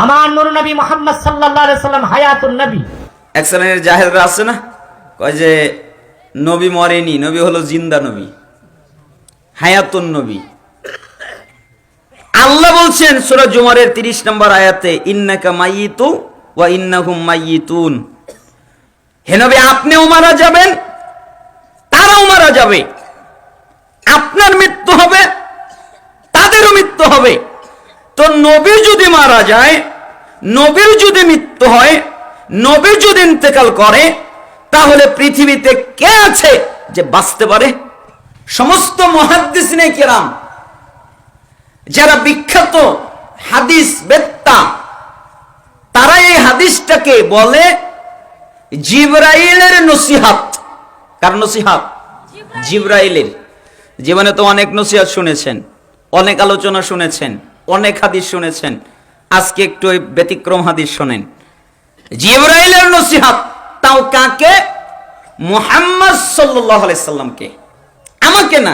আমার নূর নবী মুহাম্মদ সাল্লাল্লাহু আলাইহি সাল্লাম হায়াতুন নবী। এক শ্রেণীর জাহেলরা আছে না, কয় যে নবী মরেনি, নবী হলো জিন্দা নবী, হায়াতুন নবী। আল্লাহ বলছেন সূরা জুমারের 30 নম্বর আয়াতে, ইন্নাকা মাইয়িতু ওয়া ইন্নাহুম মাইয়িতুন। হে নবী, আপনিও মারা যাবেন, তারাও মারা যাবে। আপনার মৃত্যু হবে, তাদেরও মৃত্যু হবে। তো নবী যদি মারা যায়, নবীর যদি মৃত্যু হয়, নবী যদি ইন্তেকাল করে, তাহলে পৃথিবীতে কে আছে যে বাঁচতে পারে? সমস্ত মুহাদ্দিসিনে কিরাম, যারা বিখ্যাত হাদিস বেত্তা, তারা এই হাদিসটাকে বলে জিবরাইলের নসিহত। কার নসিহত? জিবরাইলের। জীবনে তো অনেক নসিহত শুনেছেন, অনেক আলোচনা শুনেছেন, অনেক হাদিস শুনেছেন, আজকে একটু ওই ব্যতিক্রম হাদিস শোনেন। জিবরাইলের নসিহত, তাও কাকে? মুহাম্মদ সাল্লাল্লাহু আলাইহি সাল্লামকে। আমাকে না,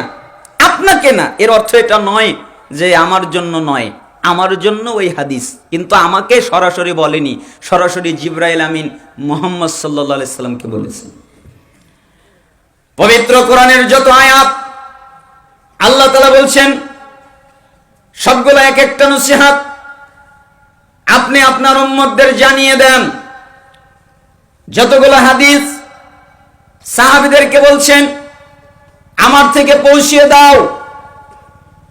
আপনাকে না। এর অর্থ এটা নয় যে আমার জন্য নয়, আমার জন্য ওই হাদিস, কিন্তু আমাকে সরাসরি বলেনি, সরাসরি জিবরাইল আমিন মুহাম্মদ সাল্লাল্লাহু আলাইহি সাল্লামকে বলেছেন। পবিত্র কোরআনের যত আয়াত আল্লাহ তাআলা বলছেন, সবগুলো এক একটা নসিহত। আপনি আপনার উম্মতদের জানিয়ে দেন। যতগুলো হাদিস সাহাবীদেরকে বলছেন আমার থেকে পৌঁছিয়ে দাও,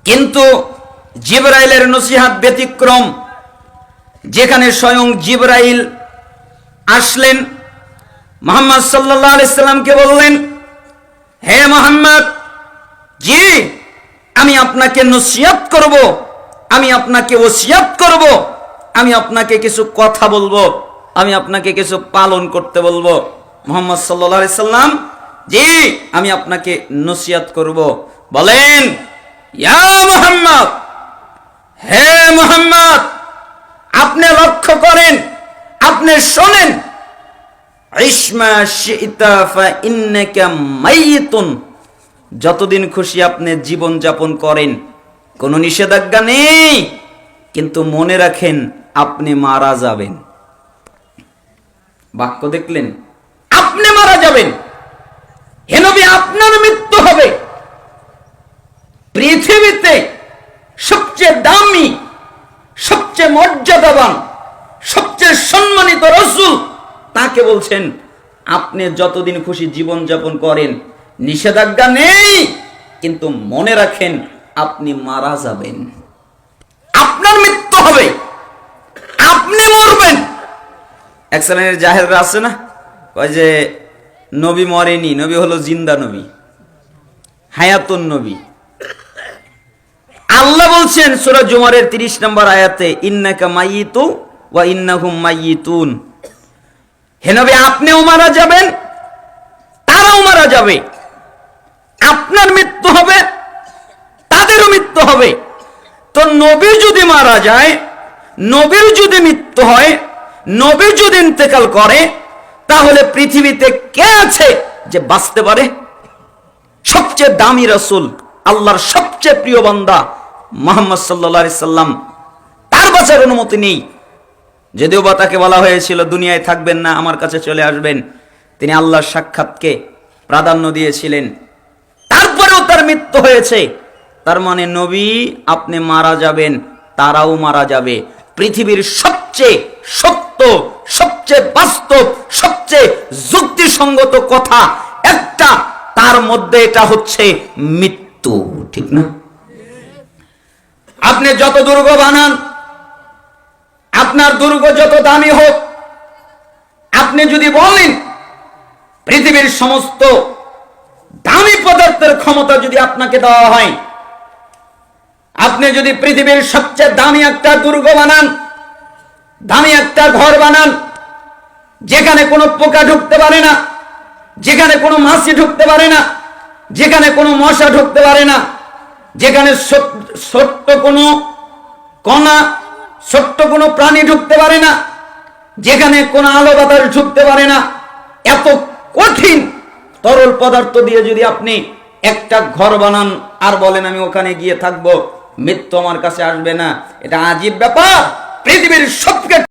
কিন্তু জিবরাইলের নসিহত ব্যতিক্রম। যেখানে স্বয়ং জিবরাইল আসলেন, মুহাম্মদ সাল্লাল্লাহু আলাইহি সাল্লামকে বললেন, হে মুহাম্মদ, জি আমি আপনাকে নসিহত করব, আমি আপনাকে ওসিয়ত করব, আমি আপনাকে কিছু কথা বলবো, আমি আপনাকে কিছু পালন করতে বলবো। মুহাম্মদ সাল্লাল্লাহু আলাইহি সাল্লাম, জি আমি আপনাকে নসিহত করব। বলেন, ইয়া মুহাম্মদ, হে মুহাম্মদ, আপনি লক্ষ্য করেন, আপনি শোনেন, ইসমা শিতা ফা ইন্নাকা মাইয়িতুন। যতদিন খুশি আপনি জীবন যাপন করেন, কোনো নিষেধাজ্ঞা নেই, কিন্তু মনে রাখেন আপনি মারা যাবেন। বাক্য দেখলেন? আপনি মারা যাবেন। হে নবী, আপনার মৃত্যু হবে। পৃথিবীতে সবচেয়ে দামি, সবচেয়ে মর্যাদাবান, সবচেয়ে সম্মানিত রাসূল, তাকে বলছেন আপনি যতদিন খুশি জীবন যাপন করেন, নিষেধাজ্ঞা নেই, কিন্তু মনে রাখেন আপনি মারা যাবেন। আপনার মৃত্যু হবে, আপনি মরবেন। এক শ্রেণীর জাহেলরা আছে না, কয় যে নবী মরেনি, নবী হলো জিন্দা নবী, হায়াতুন নবী। আল্লাহ বলছেন সূরা জুমারের 30 নম্বর আয়াতে, ইন্নাকা মাইয়িতু ওয়া ইন্নাহুম মাইয়িতুন। হে নবী, আপনিও মারা যাবেন, তারাও মারা যাবে। আপনার মৃত্যু হবে, তাদেরও মৃত্যু হবে। তো নবী যদি মারা যায়, নবীর যদি মৃত্যু হয়, নবী যদি ইন্তেকাল করে, তাহলে পৃথিবীতে কে আছে যে বাঁচতে পারে? সবচেয়ে দামি রাসূল, আল্লাহর সবচেয়ে প্রিয় বান্দা মুহাম্মদ সাল্লাল্লাহু আলাইহি সাল্লাম, তার বাঁচার অনুমতি নেই। যদিও বা তাকে বলা হয়েছিল দুনিয়ায় থাকবেন না, আমার কাছে চলে আসবেন, তিনি আল্লাহর সাক্ষাৎকে প্রাধান্য দিয়েছিলেন, তারপরেও তার মৃত্যু হয়েছে। তার মানে নবী আপনি মারা যাবেন, তারাও মারা যাবে। পৃথিবীর সবচেয়ে সত্য, সবচেয়ে বাস্তব, সবচেয়ে যুক্তিসঙ্গত কথা একটা, তার মধ্যে এটা হচ্ছে মৃত্যু। ঠিক না? আপনি যত দুর্গ বানান, আপনার দুর্গ যত দামি হোক, আপনি যদি বলেন পৃথিবীর সমস্ত দামি পদার্থের ক্ষমতা যদি আপনাকে দেওয়া হয়, আপনি যদি পৃথিবীর সবচেয়ে দামি একটা দুর্গ বানান, দামি একটা ঘর বানান, যেখানে কোনো পোকা ঢুকতে পারে না, যেখানে কোনো মাছি ঢুকতে পারে না, যেখানে কোনো মশা ঢুকতে পারে না, যেখানে ছোট্ট কোনো কণা, ছোট্ট কোনো প্রাণী ঢুকতে পারে না, যেখানে কোনো আলো বাতাস ঢুকতে পারে না, এত কঠিন তরল পদার্থ দিয়ে যদি আপনি একটা ঘর বানান আর বলেন আমি ওখানে গিয়ে থাকবো, মৃত্যু আমার কাছে আসবে না, এটা আজীব ব্যাপার। পৃথিবীর সবকে